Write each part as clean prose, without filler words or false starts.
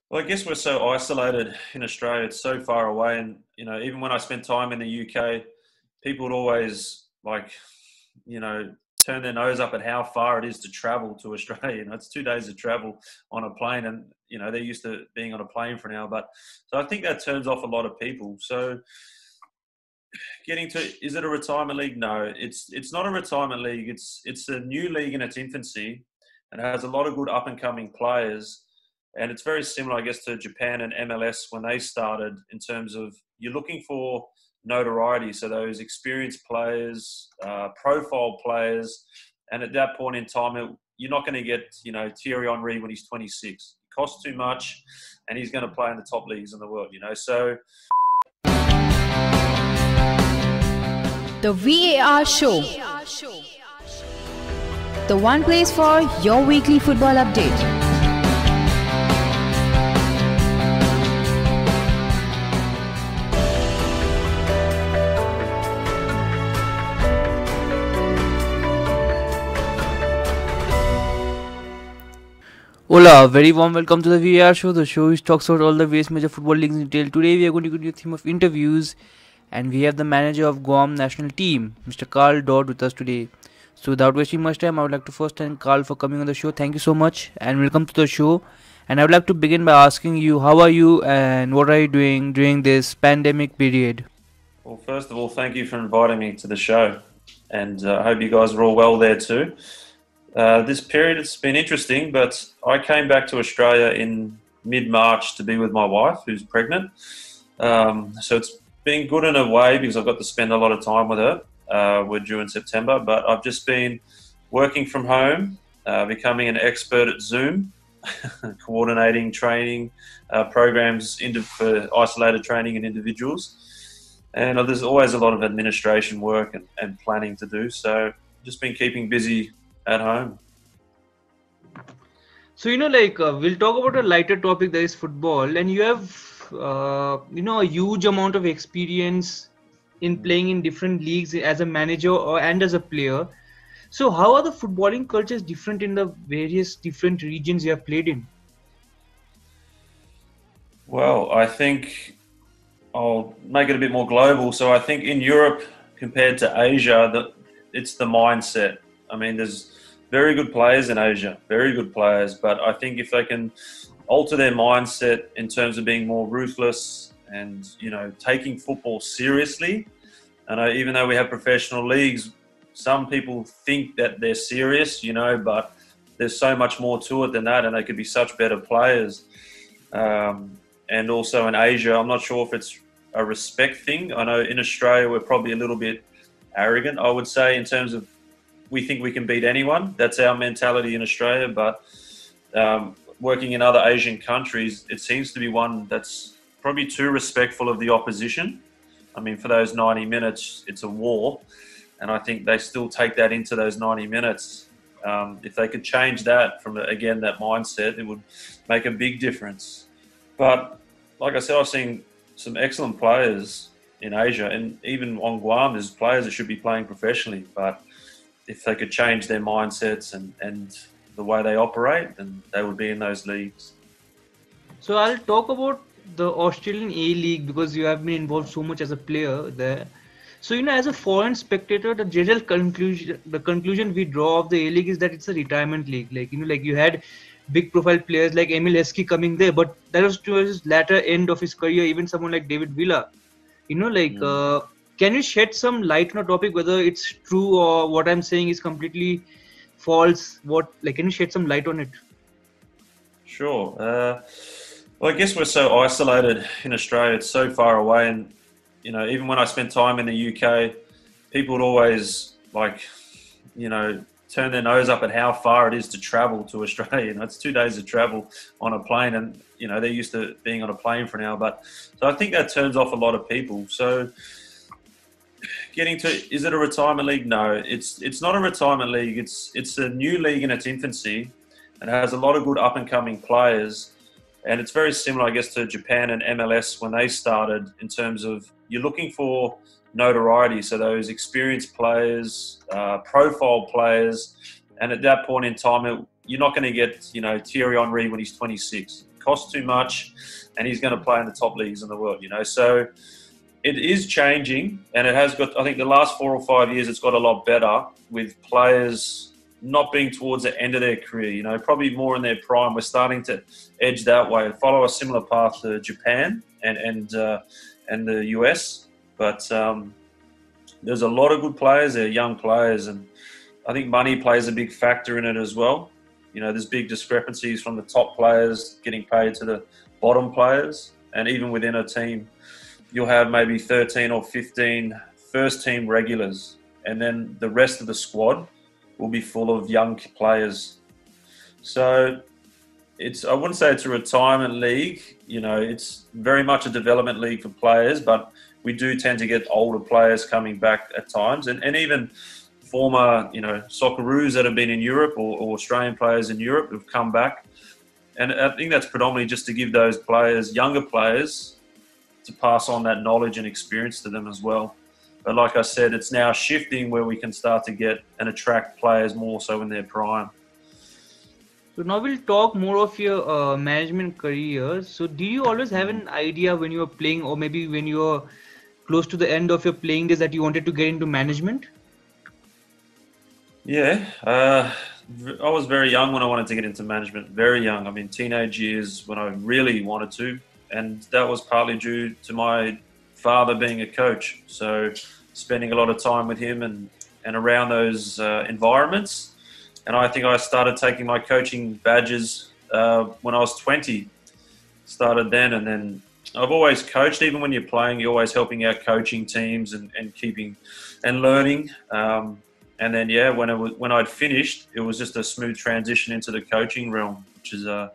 Well, I guess we're so isolated in Australia. It's so far away, and even when I spent time in the UK, people would always you know, turn their nose up at how far it is to travel to Australia. It's 2 days of travel on a plane, and they're used to being on a plane for an hour. But so I think that turns off a lot of people. So getting to, is it a retirement league? No, it's not a retirement league. It's a new league in its infancy, and it has a lot of good up and coming players. And it's very similar, I guess, to Japan and MLS when they started, in terms of you're looking for notoriety. So those experienced players, profile players, and at that point in time, you're not going to get, Thierry Henry when he's 26. It costs too much, and he's going to play in the top leagues in the world. So The VAR Show. The one place for your weekly football update. Hola, very warm welcome to the VAR Show, the show which talks about all the various major football leagues in detail. Today we are going to continue the theme of interviews, and we have the manager of Guam national team, Mr. Karl Dodd, with us today. So without wasting much time, I would like to first thank Karl for coming on the show. Thank you so much and welcome to the show. And I would like to begin by asking you, how are you and what are you doing during this pandemic period? Well, first of all, thank you for inviting me to the show, and I hope you guys are all well there too. This period, it's been interesting, but I came back to Australia in mid-March to be with my wife, who's pregnant. So it's been good in a way because I've got to spend a lot of time with her. We're due in September, but I've just been working from home, becoming an expert at Zoom, coordinating training programs for isolated training in individuals. And there's always a lot of administration work and planning to do. So just been keeping busy at home. So we'll talk about a lighter topic, that is football, and you have a huge amount of experience in playing in different leagues as a manager and as a player. So how are the footballing cultures different in the various different regions you have played in? Well, I think I'll make it a bit more global. So I think in Europe compared to Asia, it's the mindset. I mean, there's very good players in Asia, very good players, but I think if they can alter their mindset in terms of being more ruthless and, taking football seriously. And even though we have professional leagues, some people think that they're serious, but there's so much more to it than that, and they could be such better players. And also in Asia, I'm not sure if it's a respect thing. I know in Australia, we're probably a little bit arrogant, I would say, in terms of we think we can beat anyone. That's our mentality in Australia. But working in other Asian countries, it seems to be one that's probably too respectful of the opposition. I mean, for those 90 minutes, it's a war. And I think they still take that into those 90 minutes. If they could change that from, again, that mindset, it would make a big difference. But like I said, I've seen some excellent players in Asia. And even on Guam, there's players that should be playing professionally. But if they could change their mindsets and the way they operate, then they would be in those leagues. So I'll talk about the Australian A League because you have been involved so much as a player there. So as a foreign spectator, the general conclusion we draw of the A League is that it's a retirement league. Like you had big profile players like Emil Heskey coming there, but that was towards his latter end of his career. Even someone like David Villa, Can you shed some light on a topic, whether it's true or what I'm saying is completely false? Can you shed some light on it? Sure. Well, I guess we're so isolated in Australia. It's so far away, and even when I spent time in the UK, people would always turn their nose up at how far it is to travel to Australia. It's 2 days of travel on a plane, and they're used to being on a plane for an hour. But so I think that turns off a lot of people. So getting to, is it a retirement league? No, it's not a retirement league. It's a new league in its infancy, and it has a lot of good up and coming players. And it's very similar, I guess, to Japan and MLS when they started, in terms of you're looking for notoriety. So those experienced players, profile players, and at that point in time, you're not going to get, Thierry Henry when he's 26. It costs too much, and he's going to play in the top leagues in the world, you know. So it is changing, and it has got, I think the last 4 or 5 years, it's got a lot better with players not being towards the end of their career, you know, probably more in their prime. We're starting to edge that way and follow a similar path to Japan and the US. But there's a lot of good players there, young players, and I think money plays a big factor in it as well. You know, there's big discrepancies from the top players getting paid to the bottom players, and even within a team, you'll have maybe 13 or 15 first team regulars, and then the rest of the squad will be full of young players. So I wouldn't say it's a retirement league, you know, it's very much a development league for players, but we do tend to get older players coming back at times, and even former, you know, Socceroos that have been in Europe or Australian players in Europe have come back. And I think that's predominantly just to give those players, younger players, to pass on that knowledge and experience to them as well. But like I said, it's now shifting where we can start to get and attract players more so in their prime. So now we'll talk more of your management career. So do you always have an idea when you were playing, or maybe when you were close to the end of your playing days, that you wanted to get into management? Yeah, I was very young when I wanted to get into management, very young. I mean, teenage years when I really wanted to, and that was partly due to my father being a coach. So spending a lot of time with him and around those environments. And I think I started taking my coaching badges when I was 20, started then. And then I've always coached. Even when you're playing, you're always helping out coaching teams and keeping and learning. And then, yeah, when I'd finished, it was just a smooth transition into the coaching realm, which is a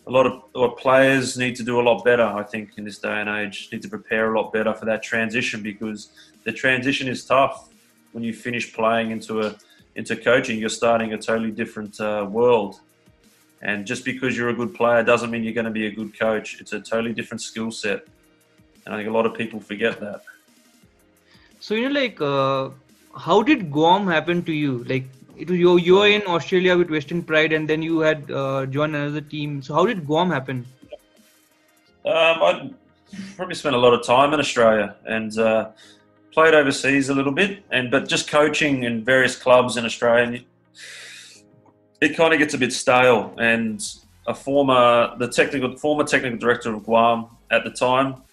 lot of players need to do a lot better, I think, in this day and age. Need to prepare a lot better for that transition, because the transition is tough. When you finish playing into coaching, you're starting a totally different world. And just because you're a good player doesn't mean you're going to be a good coach. It's a totally different skill set. And I think a lot of people forget that. So, you know, like, how did Guam happen to you? Like, it was you were in Australia with Western Pride, and then you had joined another team. So how did Guam happen? I probably spent a lot of time in Australia and played overseas a little bit, but just coaching in various clubs in Australia, it kind of gets a bit stale. And former technical director of Guam at the time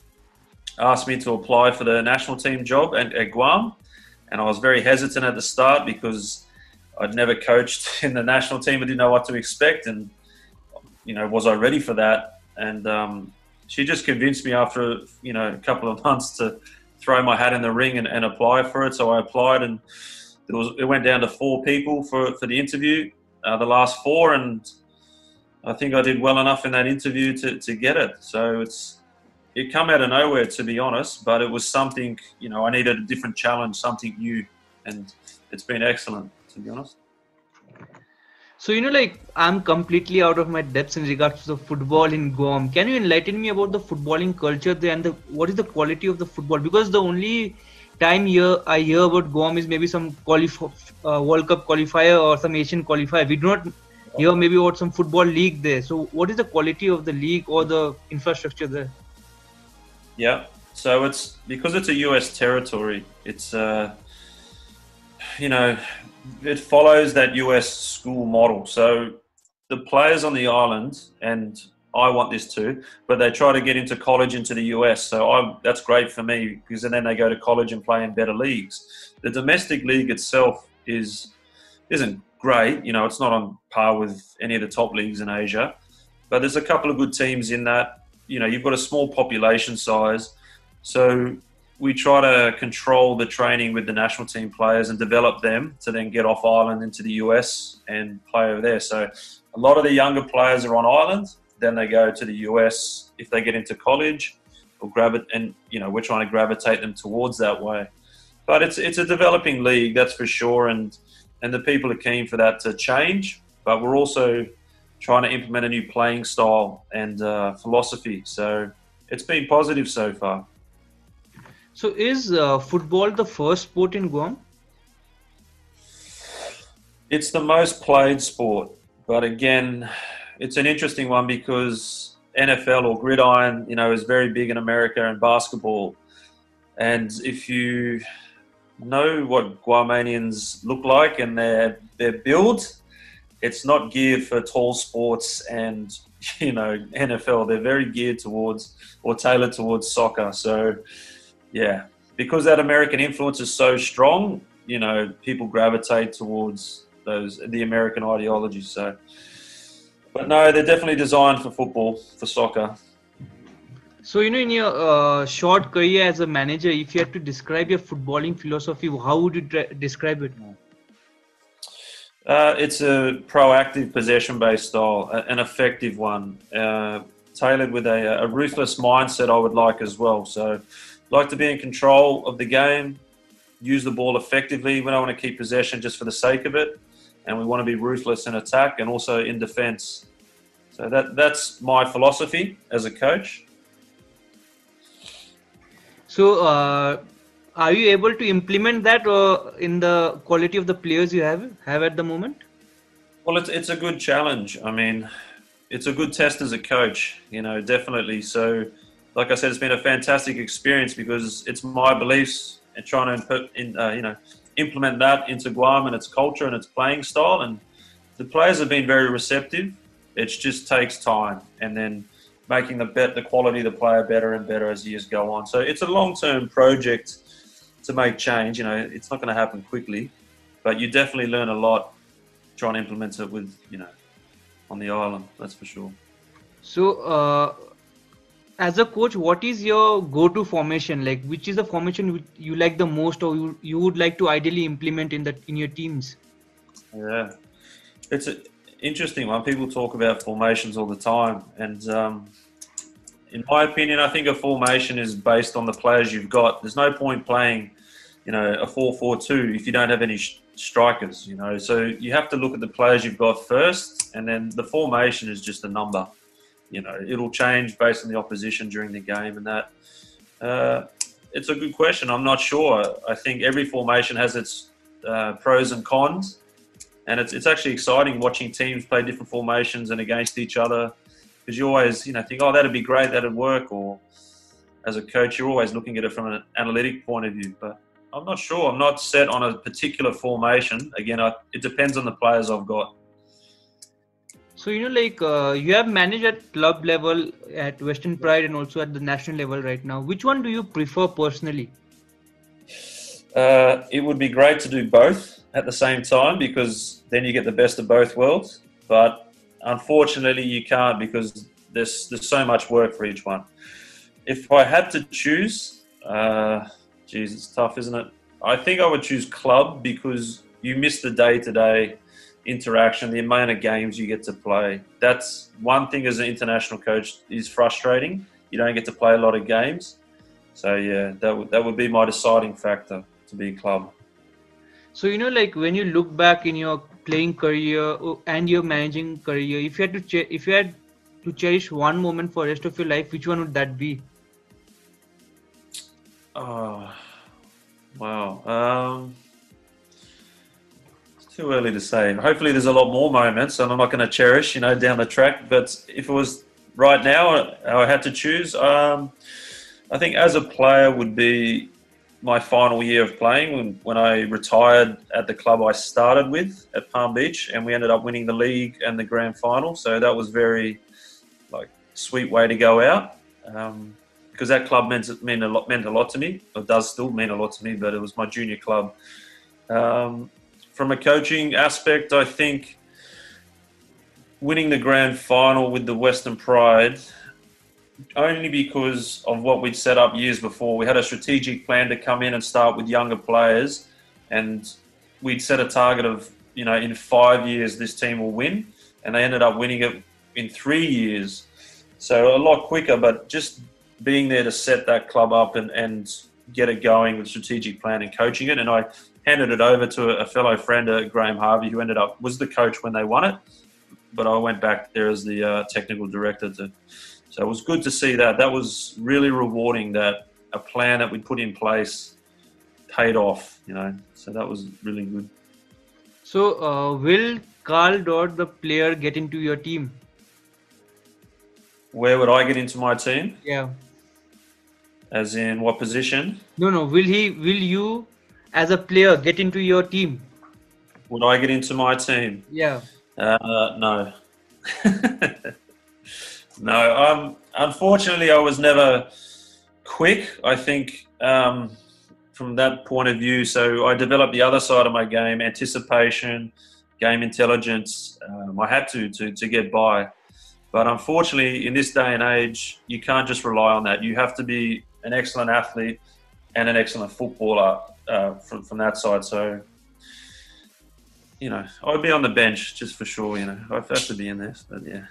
asked me to apply for the national team job at Guam, and I was very hesitant at the start because I'd never coached in the national team. I didn't know what to expect, and you know, was I ready for that? And she just convinced me after a couple of months to throw my hat in the ring and apply for it. So I applied, and it went down to 4 people for the interview, the last 4, and I think I did well enough in that interview to get it. So it come out of nowhere, to be honest, but it was something, I needed a different challenge, something new, and it's been excellent, to be honest. So, I'm completely out of my depths in regards to the football in Guam. Can you enlighten me about the footballing culture there and what is the quality of the football? Because the only time I hear about Guam is maybe some World Cup qualifier or some Asian qualifier. We do not hear maybe about some football league there. So what is the quality of the league or the infrastructure there? Yeah, so it's because it's a US territory. It's it follows that US school model. So the players on the island, and I want this too, but they try to get into college into the US. So that's great for me, because then they go to college and play in better leagues. The domestic league itself isn't great. It's not on par with any of the top leagues in Asia, but there's a couple of good teams in that. You've got a small population size, so we try to control the training with the national team players and develop them to then get off island into the US and play over there. So a lot of the younger players are on island, then they go to the US if they get into college, or and we're trying to gravitate them towards that way. But it's a developing league, that's for sure, and the people are keen for that to change. But we're also trying to implement a new playing style and philosophy. So it's been positive so far. So is football the first sport in Guam? It's the most played sport. But again, it's an interesting one because NFL or gridiron, is very big in America and basketball. And if you know what Guamanians look like and their build, it's not geared for tall sports and NFL. They're very geared towards or tailored towards soccer. So yeah, because that American influence is so strong, people gravitate towards the American ideology. So, but no, they're definitely designed for football, for soccer. So, in your short career as a manager, if you had to describe your footballing philosophy, how would you describe it? It's a proactive, possession-based style, an effective one, tailored with a ruthless mindset, I would like as well. So, like to be in control of the game, use the ball effectively. We don't want to keep possession just for the sake of it, and we want to be ruthless in attack and also in defence. So that's my philosophy as a coach. So, are you able to implement that in the quality of the players you have at the moment? Well, it's a good challenge. I mean, it's a good test as a coach, definitely. So, like I said, it's been a fantastic experience because it's my beliefs and trying to implement that into Guam and its culture and its playing style. And the players have been very receptive. It just takes time, and then making the quality of the player better and better as years go on. So it's a long-term project to make change. It's not going to happen quickly, but you definitely learn a lot trying to implement it with, on the island, that's for sure. So, as a coach, what is your go-to formation? Like, which is the formation you like the most, or you would like to ideally implement in your teams? Yeah, it's an interesting one. People talk about formations all the time, and in my opinion, I think a formation is based on the players you've got. There's no point playing, a 4-4-2 if you don't have any strikers. So you have to look at the players you've got first, and then the formation is just a number. It'll change based on the opposition during the game, and that. It's a good question. I'm not sure. I think every formation has its pros and cons, and it's actually exciting watching teams play different formations and against each other, because you always think, oh, that'd be great, that'd work. Or as a coach, you're always looking at it from an analytic point of view. But I'm not sure. I'm not set on a particular formation. Again, it depends on the players I've got. So, you have managed at club level, at Western Pride, and also at the national level right now. Which one do you prefer personally? It would be great to do both at the same time, because then you get the best of both worlds. But unfortunately, you can't, because there's so much work for each one. If I had to choose, it's tough, isn't it? I think I would choose club, because you miss the day-to-day interaction, the amount of games you get to play. That's one thing as an international coach is frustrating. You don't get to play a lot of games. So yeah, that would be my deciding factor to be a club. So, when you look back in your playing career and your managing career, if you had to cherish one moment for the rest of your life, which one would that be? Oh, wow. It's too early to say. Hopefully there's a lot more moments, and I'm not going to cherish, down the track. But if it was right now, I had to choose, I think as a player would be my final year of playing when I retired at the club I started with at Palm Beach, and we ended up winning the league and the grand final. So that was very sweet way to go out, because that club meant a lot to me. It does still mean a lot to me, but it was my junior club. From a coaching aspect, I think winning the grand final with the Western Pride, only because of what we'd set up years before. We had a strategic plan to come in and start with younger players, and we'd set a target of, in 5 years this team will win, and they ended up winning it in 3 years. So a lot quicker, but just being there to set that club up and get it going with strategic plan and coaching it. And I handed it over to a fellow friend, Graham Harvey, who was the coach when they won it, but I went back there as the technical director so it was good to see that. That was really rewarding, that a plan that we put in place paid off, So that was really good. So, will Karl Dodd, the player, get into your team? Where would I get into my team? Yeah. As in what position? No. Will you, as a player, get into your team? Would I get into my team? Yeah. No. No. Unfortunately, I was never quick. I think from that point of view, so I developed the other side of my game: anticipation, game intelligence. I had to get by. But unfortunately, in this day and age, you can't just rely on that. You have to be an excellent athlete and an excellent footballer from that side. So, I'd be on the bench just for sure. I'd have to be in this, but yeah.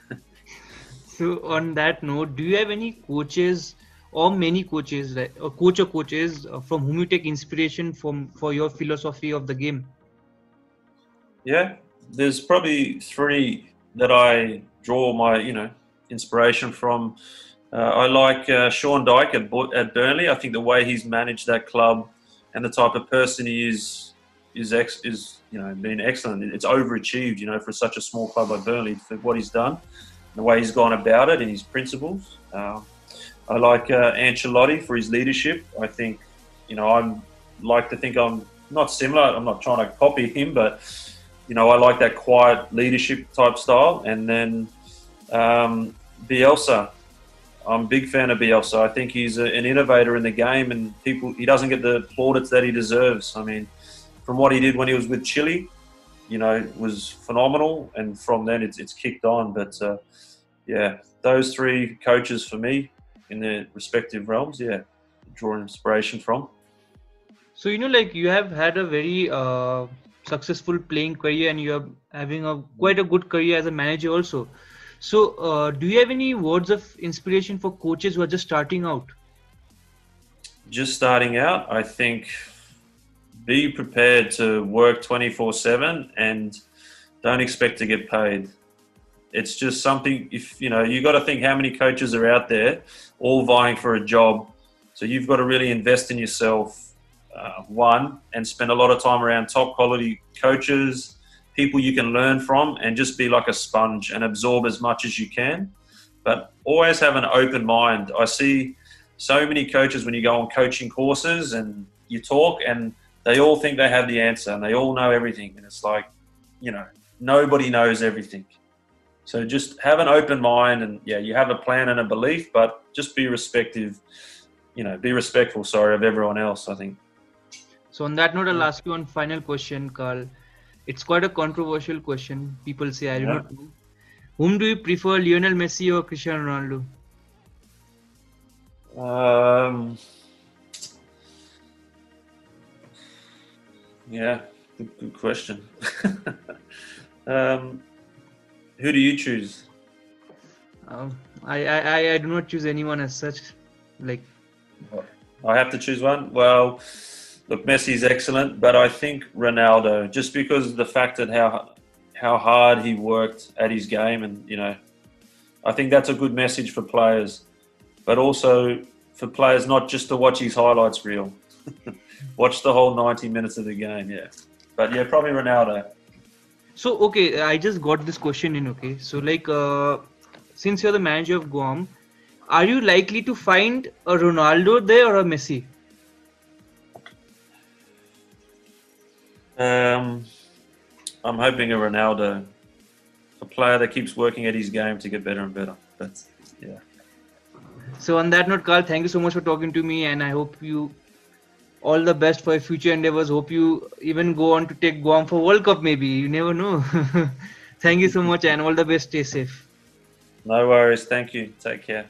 So on that note, do you have any coaches or many coaches, or coaches from whom you take inspiration for your philosophy of the game? Yeah, there's probably three that I draw my inspiration from. I like Sean Dyche at Burnley. I think the way he's managed that club and the type of person he is been excellent. It's overachieved, for such a small club like Burnley, for what he's done, the way he's gone about it, and his principles. I like Ancelotti for his leadership. I think, I like to think I'm not similar. I'm not trying to copy him, but I like that quiet leadership type style. And then Bielsa. I'm a big fan of Bielsa. I think he's an innovator in the game, and he doesn't get the plaudits that he deserves. I mean, from what he did when he was with Chile, was phenomenal. And from then it's kicked on. But those three coaches for me in their respective realms, draw inspiration from. So, you have had a very successful playing career, and you are having quite a good career as a manager also. So, do you have any words of inspiration for coaches who are just starting out? Just starting out, I think be prepared to work 24/7 and don't expect to get paid. It's just something, you got to think how many coaches are out there all vying for a job. So you've got to really invest in yourself, and spend a lot of time around top quality coaches, people you can learn from, and just be like a sponge and absorb as much as you can. But always have an open mind. I see so many coaches when you go on coaching courses and you talk, and they all think they have the answer and they all know everything. And it's like, nobody knows everything. So just have an open mind, and you have a plan and a belief, but just be respectful, of everyone else, I think. So on that note, I'll ask you one final question, Karl. It's quite a controversial question. People say, I do not know. Whom do you prefer, Lionel Messi or Cristiano Ronaldo? Good question. Who do you choose? I do not choose anyone as such. I have to choose one. Well, look, Messi's excellent, but I think Ronaldo, just because of the fact that how hard he worked at his game, and I think that's a good message for players, but also for players not just to watch his highlights reel, watch the whole 90 minutes of the game. But probably Ronaldo. So okay, I just got this question in. Okay, so since you're the manager of Guam, are you likely to find a Ronaldo there or a Messi? I'm hoping a Ronaldo, a player that keeps working at his game to get better and better. So on that note, Karl, thank you so much for talking to me, and I hope you all the best for your future endeavors. Hope you even go on to take Guam for World Cup, maybe. You never know. Thank you so much, and all the best. Stay safe. No worries. Thank you. Take care.